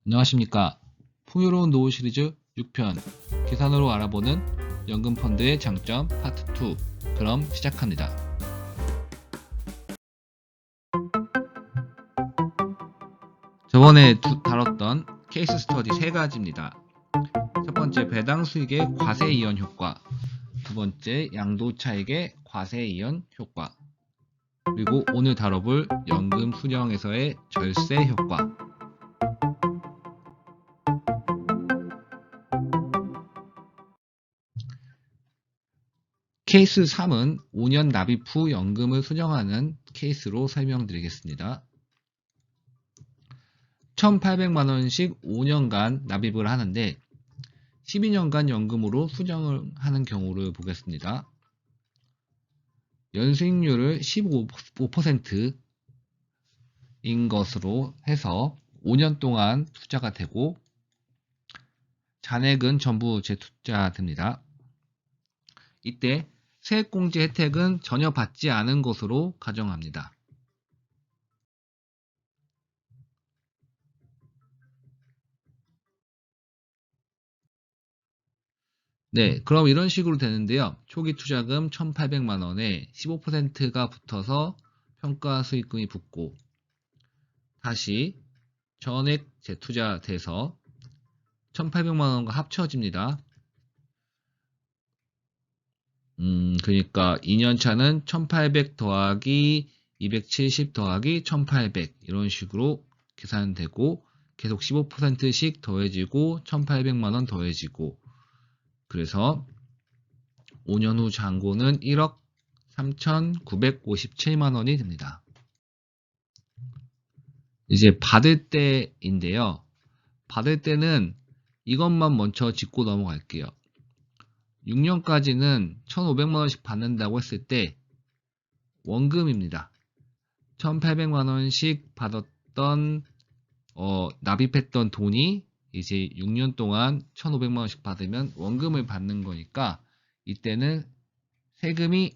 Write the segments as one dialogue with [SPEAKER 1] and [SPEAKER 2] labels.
[SPEAKER 1] 안녕하십니까. 풍요로운 노후 시리즈 6편 계산으로 알아보는 연금펀드의 장점 파트 2. 그럼 시작합니다. 저번에 다뤘던 케이스 스터디 3가지입니다. 첫 번째, 배당 수익의 과세 이연 효과. 두 번째, 양도 차익의 과세 이연 효과. 그리고 오늘 다뤄볼 연금 수령에서의 절세 효과. 케이스 3은 5년 납입 후 연금을 수령하는 케이스로 설명드리겠습니다. 1,800만원씩 5년간 납입을 하는데 12년간 연금으로 수령을 하는 경우를 보겠습니다. 연수익률을 15%인 것으로 해서 5년 동안 투자가 되고 잔액은 전부 재투자됩니다. 이때 세액공제 혜택은 전혀 받지 않은 것으로 가정합니다. 네, 그럼 이런 식으로 되는데요. 초기 투자금 1,800만원에 15%가 붙어서 평가 수익금이 붙고 다시 전액 재투자돼서 1,800만원과 합쳐집니다. 그러니까 2년차는 1,800 더하기 270 더하기 1,800 이런 식으로 계산되고 계속 15%씩 더해지고 1,800만원 더해지고 그래서 5년 후 잔고는 1억 3,957만원이 됩니다. 이제 받을 때인데요. 받을 때는 이것만 먼저 짚고 넘어갈게요. 6년까지는 1,500만원씩 받는다고 했을 때 원금입니다. 1,800만원씩 받았던 납입했던 돈이 이제 6년 동안 1,500만원씩 받으면 원금을 받는 거니까 이때는 세금이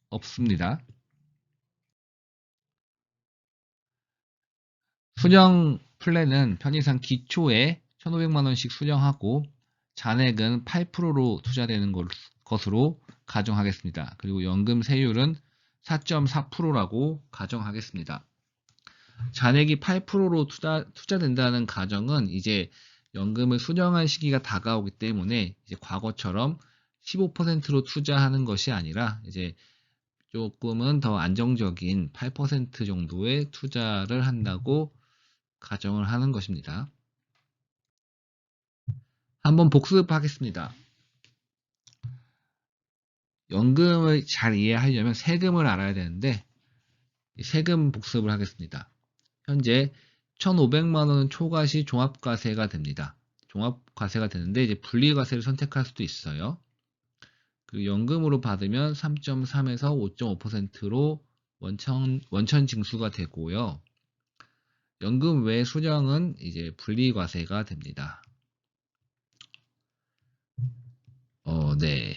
[SPEAKER 1] 없습니다. 수령 플랜은 편의상 기초에 1,500만원씩 수령하고 잔액은 8%로 투자되는 것으로 가정하겠습니다. 그리고 연금 세율은 4.4%라고 가정하겠습니다. 잔액이 8%로 투자된다는 가정은 이제 연금을 수령할 시기가 다가오기 때문에 이제 과거처럼 15%로 투자하는 것이 아니라 이제 조금은 더 안정적인 8% 정도의 투자를 한다고 가정을 하는 것입니다. 한번 복습하겠습니다. 연금을 잘 이해하려면 세금을 알아야 되는데 세금 복습을 하겠습니다. 현재 1,500만원은 초과시 종합과세가 됩니다. 종합과세가 되는데 이제 분리과세를 선택할 수도 있어요. 그리고 연금으로 받으면 3.3에서 5.5%로 원천 징수가 되고요. 연금 외 수령은 이제 분리과세가 됩니다. 네.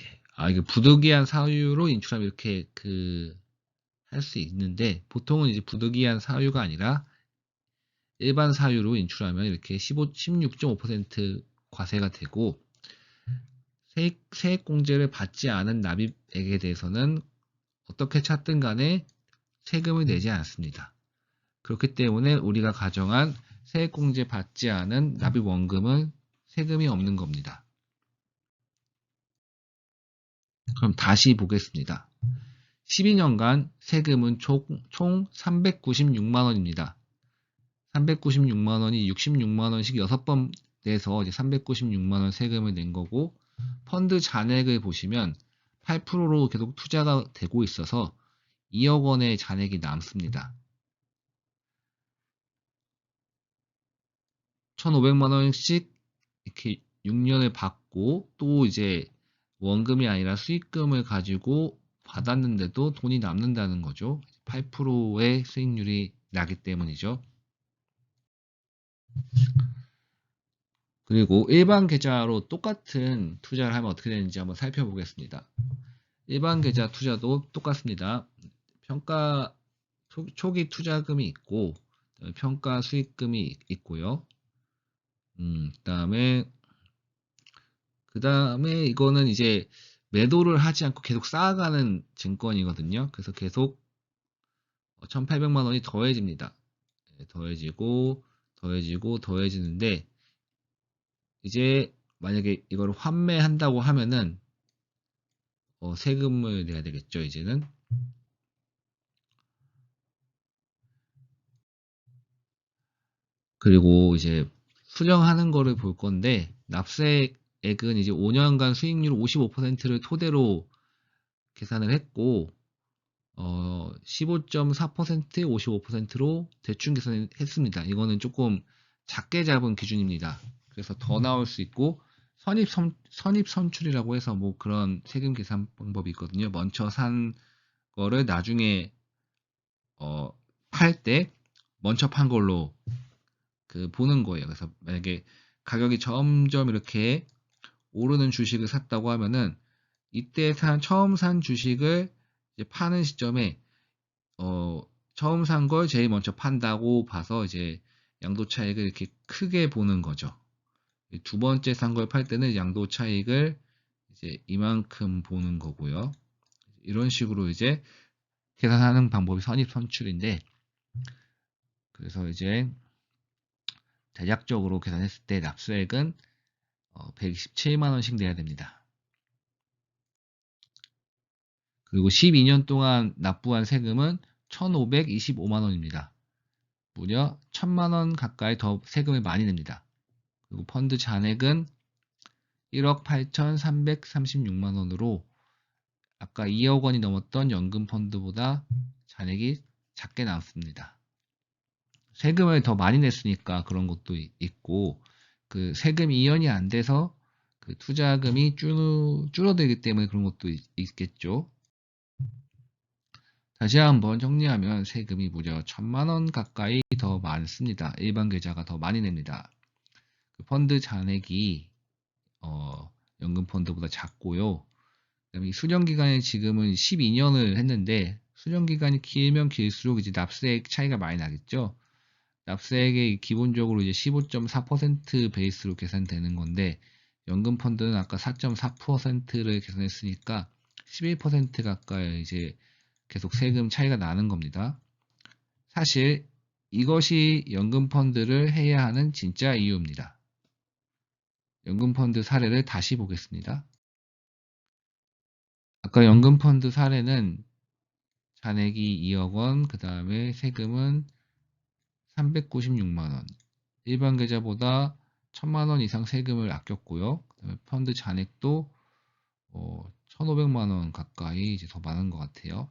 [SPEAKER 1] 이게 부득이한 사유로 인출하면 이렇게 할 수 있는데 보통은 이제 부득이한 사유가 아니라 일반 사유로 인출하면 이렇게 16.5% 과세가 되고 세액공제를 받지 않은 납입액에 대해서는 어떻게 찾든 간에 세금을 내지 않습니다. 그렇기 때문에 우리가 가정한 세액공제 받지 않은 납입원금은 세금이 없는 겁니다. 그럼 다시 보겠습니다. 12년간 세금은 총 396만원입니다. 396만원이 66만원씩 6번 내서 이제 396만원 세금을 낸 거고 펀드 잔액을 보시면 8%로 계속 투자가 되고 있어서 2억 원의 잔액이 남습니다. 1,500만원씩 이렇게 6년을 받고 또 이제 원금이 아니라 수익금을 가지고 받았는데도 돈이 남는다는 거죠. 8%의 수익률이 나기 때문이죠. 그리고 일반 계좌로 똑같은 투자를 하면 어떻게 되는지 한번 살펴보겠습니다. 일반 계좌 투자도 똑같습니다. 평가 초기 투자금이 있고 평가 수익금이 있고요. 그다음에 이거는 이제 매도를 하지 않고 계속 쌓아가는 증권이거든요. 그래서 계속 1,800만 원이 더해집니다. 네, 더해지는데 이제 만약에 이걸 환매한다고 하면은 세금을 내야 되겠죠, 이제는. 그리고 이제 수령하는 거를 볼 건데 납세액은 이제 5년간 수익률 55%를 토대로 계산을 했고 15.4%, 55%로 대충 계산했습니다. 이거는 조금 작게 잡은 기준입니다. 그래서 더 나올 수 있고 선입 선출이라고 해서 뭐 그런 세금 계산 방법이 있거든요. 먼저 산 거를 나중에 팔 때 먼저 판 걸로 보는 거예요. 그래서 만약에 가격이 점점 이렇게 오르는 주식을 샀다고 하면은 이때 처음 산 주식을 이제 파는 시점에 처음 산 걸 제일 먼저 판다고 봐서 이제 양도 차익을 이렇게 크게 보는 거죠. 두 번째 산 걸 팔 때는 양도 차익을 이제 이만큼 보는 거고요. 이런 식으로 이제 계산하는 방법이 선입선출인데, 그래서 이제 대략적으로 계산했을 때 납세액은 127만 원씩 내야 됩니다. 그리고 12년 동안 납부한 세금은 1,525만 원입니다. 무려 1,000만 원 가까이 더 세금을 많이 냅니다. 그리고 펀드 잔액은 1억 8,336만 원으로 아까 2억 원이 넘었던 연금 펀드보다 잔액이 작게 나왔습니다. 세금을 더 많이 냈으니까 그런 것도 있고, 그 세금 이연이 안 돼서 그 투자금이 줄어들기 때문에 그런 것도 있겠죠. 다시 한번 정리하면 세금이 무려 1,000만 원 가까이 더 많습니다. 일반 계좌가 더 많이 냅니다. 그 펀드 잔액이 연금 펀드보다 작고요. 그다음에 수령 기간이 지금은 12년을 했는데 수령 기간이 길면 길수록 이제 납세액 차이가 많이 나겠죠. 납세액이 기본적으로 이제 15.4% 베이스로 계산되는 건데 연금 펀드는 아까 4.4%를 계산했으니까 11% 가까이 이제 계속 세금 차이가 나는 겁니다. 사실 이것이 연금 펀드를 해야 하는 진짜 이유입니다. 연금 펀드 사례를 다시 보겠습니다. 아까 연금 펀드 사례는 잔액이 2억 원, 그 다음에 세금은 396만 원. 일반 계좌보다 1,000만 원 이상 세금을 아꼈고요. 그다음에 펀드 잔액도 1,500만 원 가까이 이제 더 많은 것 같아요.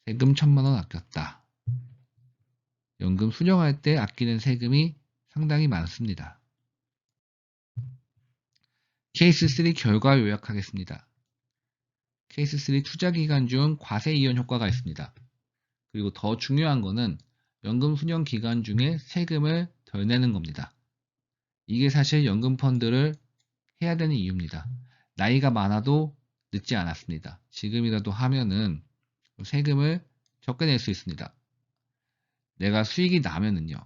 [SPEAKER 1] 세금 1,000만 원 아꼈다. 연금 수령할 때 아끼는 세금이 상당히 많습니다. 케이스 3 결과 요약하겠습니다. 케이스 3 투자 기간 중 과세 이연 효과가 있습니다. 그리고 더 중요한 거는 연금 수령 기간 중에 세금을 덜 내는 겁니다. 이게 사실 연금 펀드를 해야 되는 이유입니다. 나이가 많아도 늦지 않았습니다. 지금이라도 하면은 세금을 적게 낼 수 있습니다. 내가 수익이 나면은요.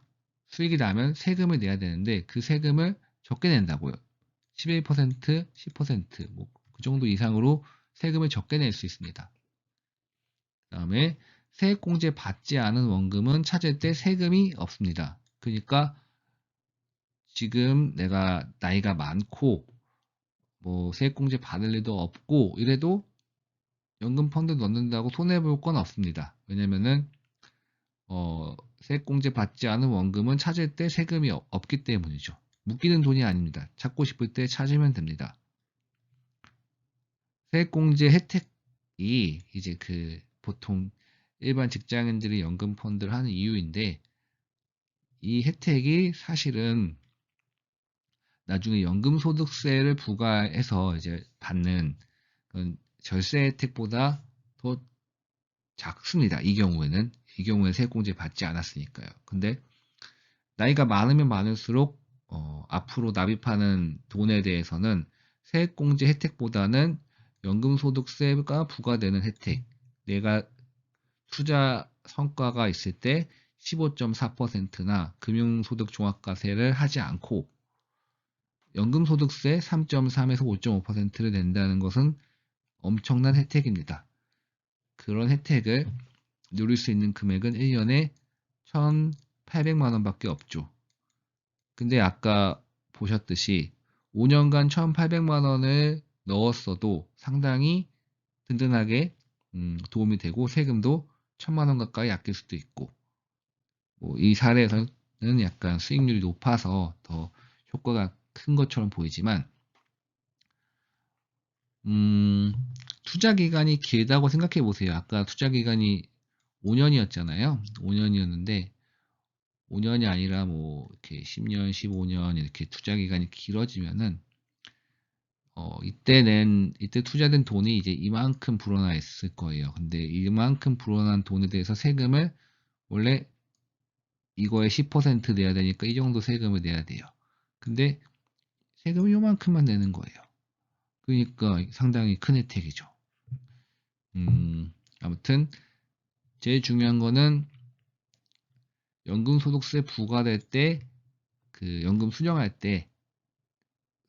[SPEAKER 1] 수익이 나면 세금을 내야 되는데 그 세금을 적게 낸다고요. 11%, 10%, 뭐 그 정도 이상으로 세금을 적게 낼 수 있습니다. 그 다음에 세액공제 받지 않은 원금은 찾을 때 세금이 없습니다. 그러니까 지금 내가 나이가 많고 뭐 세액공제 받을 일도 없고 이래도 연금 펀드 넣는다고 손해볼 건 없습니다. 왜냐면은 세액공제 받지 않은 원금은 찾을 때 세금이 없기 때문이죠. 묶이는 돈이 아닙니다. 찾고 싶을 때 찾으면 됩니다. 세액공제 혜택이 이제 보통 일반 직장인들이 연금 펀드를 하는 이유인데 이 혜택이 사실은 나중에 연금소득세를 부과해서 이제 받는 그런 절세 혜택보다 더 작습니다. 이 경우에는 세액공제 받지 않았으니까요. 근데 나이가 많으면 많을수록 앞으로 납입하는 돈에 대해서는 세액공제 혜택보다는 연금소득세가 부과되는 혜택, 내가 투자 성과가 있을 때 15.4%나 금융소득 종합과세를 하지 않고 연금소득세 3.3에서 5.5%를 낸다는 것은 엄청난 혜택입니다. 그런 혜택을 누릴 수 있는 금액은 1년에 1,800만 원밖에 없죠. 근데 아까 보셨듯이 5년간 1,800만 원을 넣었어도 상당히 든든하게 도움이 되고 세금도 1,000만 원 가까이 아낄 수도 있고 이 사례에서는 약간 수익률이 높아서 더 효과가 큰 것처럼 보이지만 투자 기간이 길다고 생각해 보세요. 아까 투자 기간이 5년이었잖아요. 5년이었는데 5년이 아니라 뭐 이렇게 10년, 15년 이렇게 투자 기간이 길어지면은 이때 투자된 돈이 이제 이만큼 불어나 있을 거예요. 근데 이만큼 불어난 돈에 대해서 세금을 원래 이거에 10% 내야 되니까 이 정도 세금을 내야 돼요. 근데 세금을 요만큼만 내는 거예요. 그러니까 상당히 큰 혜택이죠. 아무튼 제일 중요한 거는 연금소득세 부과될 때 그 연금 수령할 때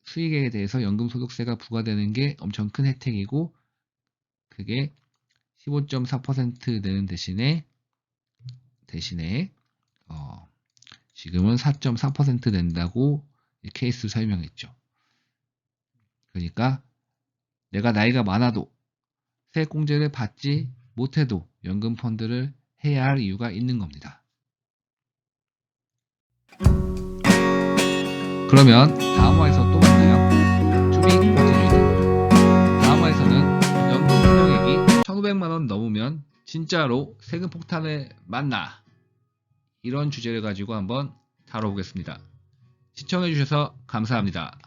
[SPEAKER 1] 수익에 대해서 연금소득세가 부과되는 게 엄청 큰 혜택이고 그게 15.4% 내는 대신에 지금은 4.4% 낸다고 케이스 설명했죠. 그러니까 내가 나이가 많아도 세액공제를 받지 못해도 연금펀드를 해야 할 이유가 있는 겁니다. 그러면 다음 화에서 또 만나요. To be continued. 다음 화에서는 연금 수령액이 1,500만 원 넘으면 진짜로 세금 폭탄을 만나 이런 주제를 가지고 한번 다뤄보겠습니다. 시청해주셔서 감사합니다.